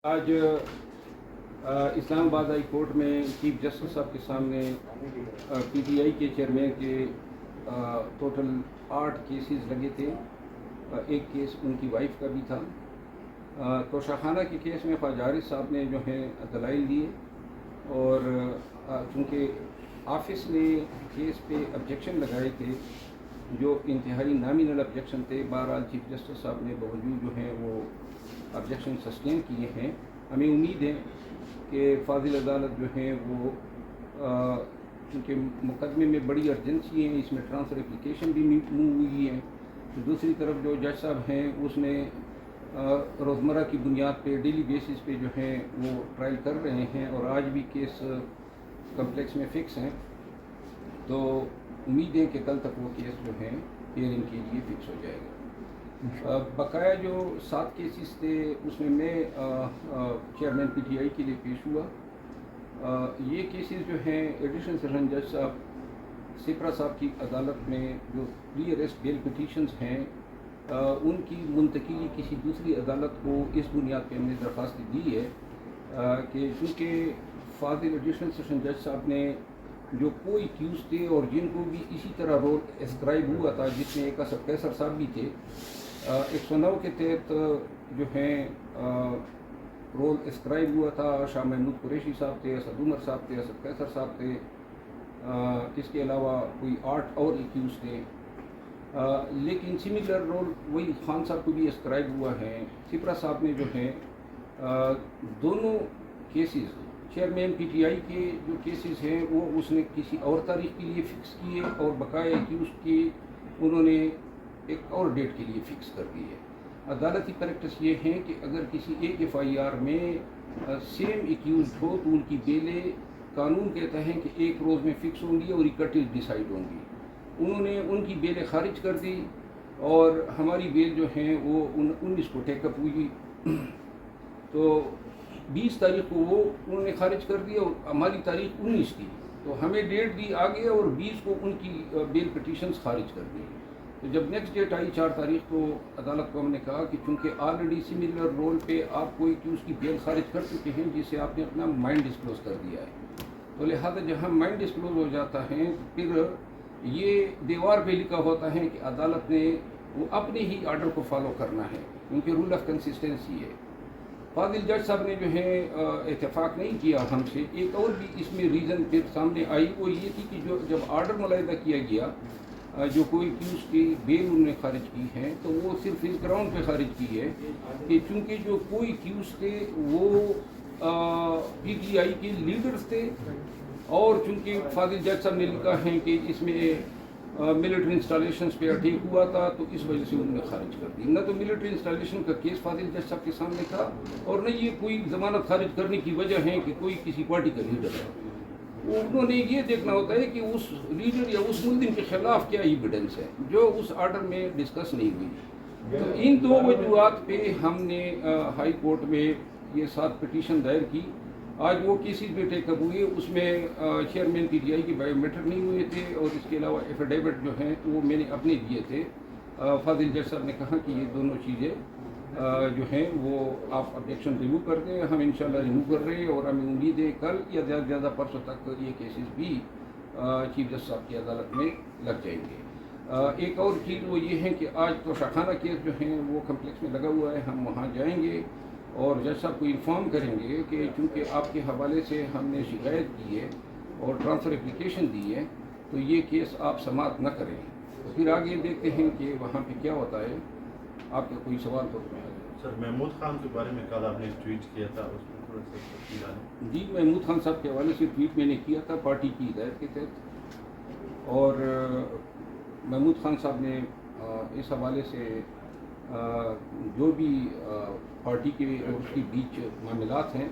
آج اسلام آباد high court میں چیف جسٹس صاحب کے سامنے پی ٹی آئی کے چیئرمین کے ٹوٹل 8 کیسز لگے تھے. ایک کیس ان کی وائف کا بھی تھا. توشہ خانہ کے کیس میں خواجہ عارف صاحب نے جو ہے دلائل دیے اور چونکہ آفس نے کیس پہ آبجیکشن لگائے تھے جو انتہائی نامینل آبجیکشن تھے. بہرحال چیف جسٹس صاحب نے باوجود جو ہے وہ آبجیکشن سسٹین کیے ہیں. ہمیں امید ہے کہ فاضل عدالت جو ہے وہ چونکہ مقدمے میں بڑی ارجنسی ہے، اس میں ٹرانسفر اپلیکیشن بھی موو ہوئی ہے. دوسری طرف جو جج صاحب ہیں اس نے روزمرہ کی بنیاد پہ ڈیلی بیسس پہ جو ہے وہ ٹرائل کر رہے ہیں اور آج بھی کیس کمپلیکس میں فکس ہیں. تو امید ہے کہ کل تک وہ کیس جو ہے ہیئرنگ کے لیے فکس ہو جائے گا. بقایا جو 7 کیسز تھے اس میں چیئرمین پی ٹی آئی کے لیے پیش ہوا. یہ کیسز جو ہیں ایڈیشنل سیشن جج صاحب سپرا صاحب کی عدالت میں جو پری اریسٹ بیل پٹیشنز ہیں ان کی منتقلی کسی دوسری عدالت کو اس بنیاد پہ ہم نے درخواست دی ہے کہ چونکہ فاضل ایڈیشنل سیشن جج صاحب نے جو کوئی کیوز تھے اور جن کو بھی اسی طرح رول اسکرائب ہوا تھا، جس میں ایک اسد قیصر صاحب بھی تھے، 109 کے تحت جو ہیں رول اسکرائب ہوا تھا. شاہ محمود قریشی صاحب تھے، اسد عمر صاحب تھے، اسد قیصر صاحب تھے. اس کے علاوہ کوئی 8 اور ایکیوز تھے. لیکن سملر رول وہی خان صاحب کو بھی اسکرائب ہوا ہے. سپرا صاحب نے جو ہے دونوں cases chairman P T I کے جو کیسز ہیں وہ اس نے کسی اور تاریخ کے لیے فکس کیے اور بقایا ایکیوز کی انہوں نے ایک اور ڈیٹ کے لیے فکس کر دی ہے. عدالتی پریکٹس یہ ہے کہ اگر کسی ایک ایف آئی آر میں سیم ایکیوزڈ ہو تو ان کی بیلیں قانون کہتا ہے کہ ایک روز میں فکس ہوں گی اور اکٹھے ڈیسائیڈ ہوں گی. انہوں نے ان کی بیلیں خارج کر دی اور ہماری بیل جو ہیں وہ 19 کو ٹیک اپ ہوئی. تو 20 تاریخ کو وہ انہوں نے خارج کر دی اور ہماری تاریخ 19 کی. تو ہمیں ڈیٹ دی آگے اور 20 کو ان کی بیل پٹیشنز خارج کر دی. تو جب نیکسٹ ڈیٹ آئی 4 تاریخ کو عدالت کو ہم نے کہا کہ چونکہ آلریڈی سملر رول پہ آپ کوئی کیوز کی بیل خارج کر چکے ہیں جسے آپ نے اپنا مائنڈ ڈسکلوز کر دیا ہے، تو لہٰذا جہاں مائنڈ ڈسکلوز ہو جاتا ہے تو پھر یہ دیوار پہ لکھا ہوتا ہے کہ عدالت نے وہ اپنے ہی آرڈر کو فالو کرنا ہے کیونکہ رول آف کنسسٹنسی ہے. فاضل جج صاحب نے جو ہے اتفاق نہیں کیا ہم سے. ایک اور بھی اس میں ریزن پھر سامنے آئی، وہ یہ تھی کہ جب آرڈر ملاحظہ کیا گیا جو کوئی کیوز کی بیل انہوں نے خارج کی ہے تو وہ صرف اس گراؤنڈ پہ خارج کی ہے کہ چونکہ جو کوئی کیوز تھے وہ پی ٹی آئی کے لیڈرز تھے اور چونکہ فاضل جج صاحب نے لکھا ہے کہ اس میں ملٹری انسٹالیشنز پہ اٹیک ہوا تھا تو اس وجہ سے انہوں نے خارج کر دی. نہ تو ملٹری انسٹالیشن کا کیس فاضل جج صاحب کے سامنے تھا اور نہ یہ کوئی ضمانت خارج کرنے کی وجہ ہے کہ کوئی کسی پارٹی کا لیڈر ہے. انہوں نے یہ دیکھنا ہوتا ہے کہ اس لیڈر یا اس ملزم کے خلاف کیا ایویڈنس ہے جو اس آرڈر میں ڈسکس نہیں ہوئی. تو ان 2 وجوہات پہ ہم نے ہائی کورٹ میں یہ 7 پٹیشن دائر کی. آج وہ کیسز بھی ٹیک اپ ہوئے، اس میں چیئرمین پی ٹی آئی کی بایو میٹرک نہیں ہوئے تھے اور اس کے علاوہ ایفیڈیوٹ جو ہیں وہ میں نے اپنے دیے تھے. فاضل جج صاحب نے کہا کہ یہ دونوں چیزیں جو ہیں وہ آپ آبجیکشن ریموو کر دیں. ہم انشاءاللہ ریموو کر رہے ہیں اور ہمیں امید ہے کل یا زیادہ زیادہ پرسوں تک یہ کیسز بھی چیف جسٹس صاحب کی عدالت میں لگ جائیں گے. ایک اور چیز وہ یہ ہے کہ آج توشہ خانہ کیس جو ہیں وہ کمپلیکس میں لگا ہوا ہے. ہم وہاں جائیں گے اور جج صاحب کو انفارم کریں گے کہ چونکہ آپ کے حوالے سے ہم نے شکایت کی ہے اور ٹرانسفر اپلیکیشن دی ہے تو یہ کیس آپ سماعت نہ کریں. تو پھر آگے دیکھتے ہیں کہ وہاں پہ کیا ہوتا ہے. آپ کا کوئی سوال تو سر محمود خان کے بارے میں کل آپ نے ٹویٹ کیا تھا، اس میں تھوڑا سا تفصیل آئے. جی، محمود خان صاحب کے حوالے سے ٹویٹ میں نے کیا تھا پارٹی کی ہدایت کے تحت، اور محمود خان صاحب نے اس حوالے سے جو بھی پارٹی کے اور اس کے بیچ معاملات ہیں،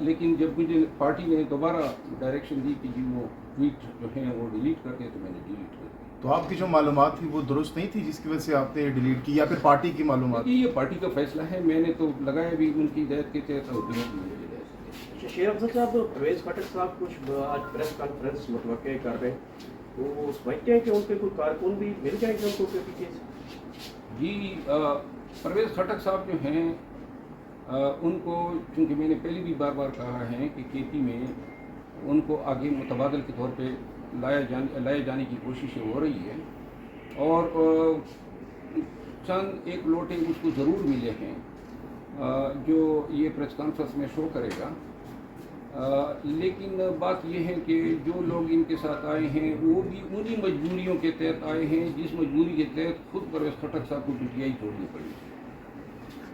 لیکن جب مجھے پارٹی نے دوبارہ ڈائریکشن دی کہ جی وہ ٹویٹ جو ہیں وہ ڈیلیٹ کر دیں تو میں نے ڈیلیٹ کر دی. تو آپ کی جو معلومات تھی وہ درست نہیں تھی جس کی وجہ سے آپ نے ڈیلیٹ کی، یا پھر پارٹی کی معلومات؟ یہ پارٹی کا فیصلہ ہے، میں نے تو لگایا بھی ان کی ہدایت کے تحت اور ڈیلیٹ بھی میری ہدایت کے تحت. شیر افضل صاحب، پرویز خٹک صاحب کچھ آج پریس کانفرنس متوقع کر رہے ہیں، تو سمجھتے ہیں کہ ان کے کوئی کارکن بھی مل جائیں گے ان کو پیچھے سے؟ جی، پرویز خٹک صاحب جو ہیں ان کو چونکہ میں نے پہلے بھی بار بار کہا ہے کہ کے پی میں ان کو آگے متبادل کے طور پہ لائے جانے کی کوششیں ہو رہی ہے اور چند ایک لوٹے اس کو ضرور ملے ہیں جو یہ پریس کانفرنس میں شو کرے گا، لیکن بات یہ ہے کہ جو لوگ ان کے ساتھ آئے ہیں وہ بھی انہی مجبوریوں کے تحت آئے ہیں جس مجبوری کے تحت خود پرویز خٹک صاحب کو PTI چھوڑنی پڑی۔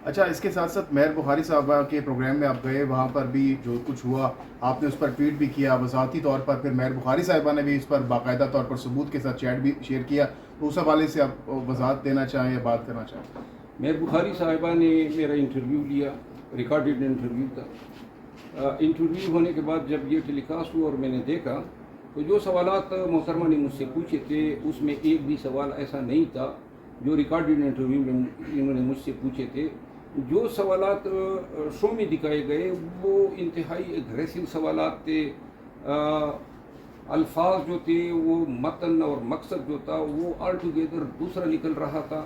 اچھا، اس کے ساتھ ساتھ مہر بخاری صاحبہ کے پروگرام میں آپ گئے، وہاں پر بھی جو کچھ ہوا آپ نے اس پر ٹویٹ بھی کیا وضاحتی طور پر، پھر مہر بخاری صاحبہ نے بھی اس پر باقاعدہ طور پر ثبوت کے ساتھ چیٹ بھی شیئر کیا، تو اس حوالے سے آپ وضاحت دینا چاہیں یا بات کرنا چاہیں؟ مہر بخاری صاحبہ نے میرا انٹرویو لیا، ریکارڈڈ انٹرویو تھا۔ انٹرویو ہونے کے بعد جب یہ ٹیلی کاسٹ ہوا اور میں نے دیکھا تو جو سوالات محترمہ نے مجھ سے پوچھے تھے اس میں ایک بھی سوال ایسا نہیں تھا جو ریکارڈڈ انٹرویو میں انہوں نے مجھ سے پوچھے تھے۔ جو سوالات شو میں دکھائے گئے وہ انتہائی اگریسو سوالات تھے، الفاظ جو تھے وہ متن اور مقصد جو تھا وہ آل ٹوگیدر دوسرا نکل رہا تھا۔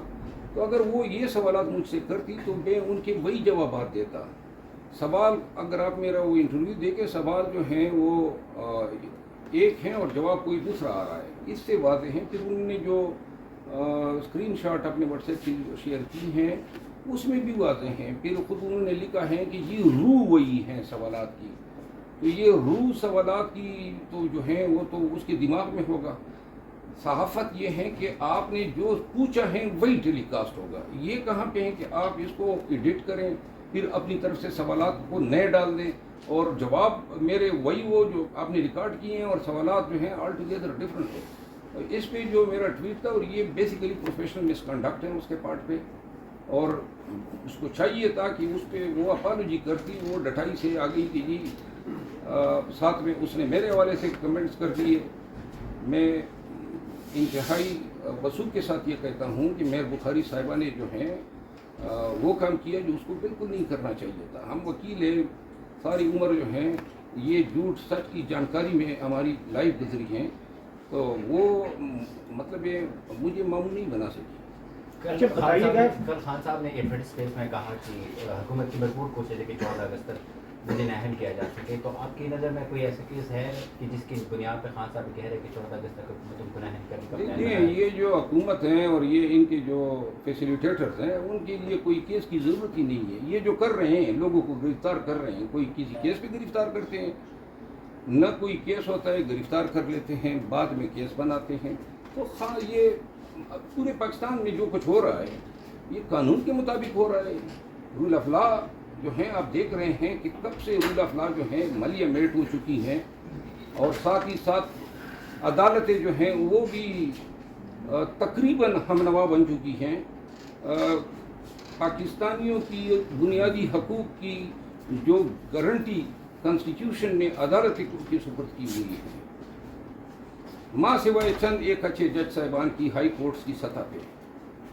تو اگر وہ یہ سوالات مجھ سے کرتی تو میں ان کے وہی جوابات دیتا۔ سوال اگر آپ میرا وہ انٹرویو دیکھیں، سوال جو ہیں وہ ایک ہیں اور جواب کوئی دوسرا آ رہا ہے، اس سے واضح ہیں۔ پھر انہوں نے جو اسکرین شاٹ اپنے واٹس ایپ کی شیئر کی ہیں اس میں بھی واضح ہیں۔ پھر خود انہوں نے لکھا ہے کہ یہ روح وہی ہیں سوالات کی، تو یہ روح سوالات کی تو جو ہیں وہ تو اس کے دماغ میں ہوگا۔ صحافت یہ ہے کہ آپ نے جو پوچھا ہے وہی ٹیلی کاسٹ ہوگا۔ یہ کہاں پہ ہے کہ آپ اس کو ایڈٹ کریں پھر اپنی طرف سے سوالات کو نئے ڈال دیں اور جواب میرے وہی وہ جو آپ نے ریکارڈ کیے ہیں اور سوالات جو ہیں آل ٹوگیدر ڈفرینٹ ہو۔ اس پہ جو میرا ٹویٹ تھا، اور یہ بیسیکلی پروفیشنل مس کنڈکٹ ہے اس کے پارٹ پہ، اور اس کو چاہیے تھا کہ اس پہ وہ اپالوجی کرتی، وہ ڈٹائی سے آ گئی کہ جی ساتھ میں اس نے میرے حوالے سے کمنٹس کر دیے۔ میں انتہائی وسوخ کے ساتھ یہ کہتا ہوں کہ مہر بخاری صاحبہ نے جو ہیں وہ کام کیا جو اس کو بالکل نہیں کرنا چاہیے تھا۔ ہم وکیل ہیں، ساری عمر جو ہیں یہ جھوٹ سچ کی جانکاری میں ہماری لائف گزری ہیں، تو وہ مطلب یہ مجھے معمول نہیں بنا سکی۔ کل خان صاحب نے ایڈورٹائز اسپیس میں کہا کہ حکومت کی بھرپور کوشش ہے کہ 14 اگست تک دن اہم کیا جا سکے، تو آپ کی نظر میں کوئی ایسا کیس ہے کہ جس کی بنیاد پہ خان صاحب کہہ رہے ہیں کہ 14 اگست تک حکومت کو اہم کرنے کا پلان ہے؟ یہ جو حکومت ہیں اور یہ ان کے جو فیسیلیٹیٹرز ہیں ان کے لیے کوئی کیس کی ضرورت ہی نہیں ہے۔ یہ جو کر رہے ہیں لوگوں کو گرفتار کر رہے ہیں، کوئی کسی کیس پہ گرفتار کرتے ہیں، نہ کوئی کیس ہوتا ہے، گرفتار کر لیتے ہیں، بعد میں کیس بناتے ہیں۔ تو یہ پورے پاکستان میں جو کچھ ہو رہا ہے یہ قانون کے مطابق ہو رہا ہے۔ رول آف لا جو ہیں آپ دیکھ رہے ہیں کہ کب سے رول آف لا جو ہیں ملیہ میٹ ہو چکی ہیں، اور ساتھ ہی ساتھ عدالتیں جو ہیں وہ بھی تقریباً ہم نوا بن چکی ہیں۔ پاکستانیوں کی بنیادی حقوق کی جو گارنٹی کانسٹیٹیوشن نے عدالت کی سپرد کی ہوئی ہے، ماں سوائے چند ایک اچھے جج صاحبان کی ہائی کورٹس کی سطح پہ،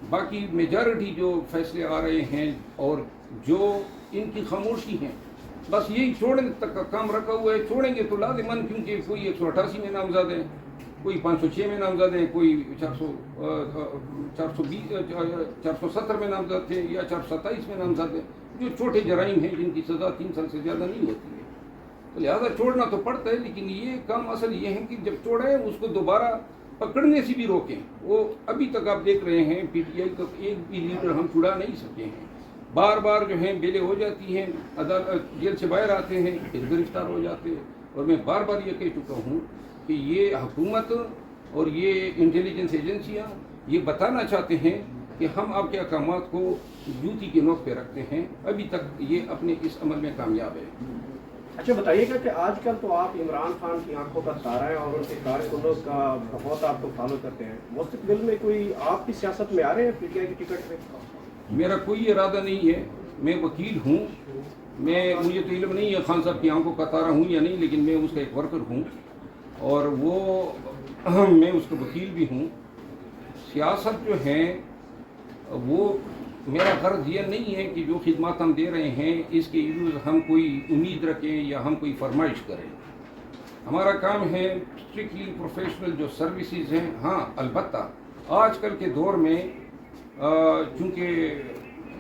باقی میجارٹی جو فیصلے آ رہے ہیں اور جو ان کی خاموشی ہیں، بس یہی چھوڑنے تک کا کام رکھا ہوا ہے۔ چھوڑیں گے تو لازماً، کیونکہ کوئی 188 میں نامزد ہے، کوئی 506 میں نامزد ہے، کوئی 470 میں نامزد تھے یا 427 میں نامزد ہے، جو چھوٹے جرائم ہیں جن کی سزا 3 سال سے زیادہ نہیں ہوتی ہے، تو لہٰذا چھوڑنا تو پڑتا ہے۔ لیکن یہ کام اصل یہ ہے کہ جب چھوڑیں اس کو دوبارہ پکڑنے سے بھی روکیں۔ وہ ابھی تک آپ دیکھ رہے ہیں PTI کا ایک بھی لیڈر ہم چھڑا نہیں سکے ہیں، بار بار جو ہیں بیلیں ہو جاتی ہیں، عدالت جیل سے باہر آتے ہیں پھر گرفتار ہو جاتے ہیں۔ اور میں بار بار یہ کہہ چکا ہوں کہ یہ حکومت اور یہ انٹیلیجنس ایجنسیاں یہ بتانا چاہتے ہیں کہ ہم آپ کے احکامات کو جوتی کے نوک پہ رکھتے ہیں، ابھی تک یہ اپنے اس عمل میں کامیاب ہے۔ اچھا بتائیے گا کہ آج کل تو آپ عمران خان کی آنکھوں کا تارا ہے اور ان کے کارکنوں کا بہت آپ کو فالو کرتے ہیں، مستقبل میں کوئی آپ کی سیاست میں آ رہے ہیں PTI کی ٹکٹ پہ؟ میرا کوئی ارادہ نہیں ہے، میں وکیل ہوں، مجھے تو علم نہیں ہے خان صاحب کی آنکھوں کا تارا ہوں یا نہیں، لیکن میں اس کا ایک ورکر ہوں اور میں اس کا وکیل بھی ہوں۔ سیاست جو ہے وہ میرا غرض یہ نہیں ہے کہ جو خدمات ہم دے رہے ہیں اس کے عوض ہم کوئی امید رکھیں یا ہم کوئی فرمائش کریں۔ ہمارا کام ہے اسٹرکٹلی پروفیشنل جو سروسز ہیں۔ ہاں البتہ آج کل کے دور میں چونکہ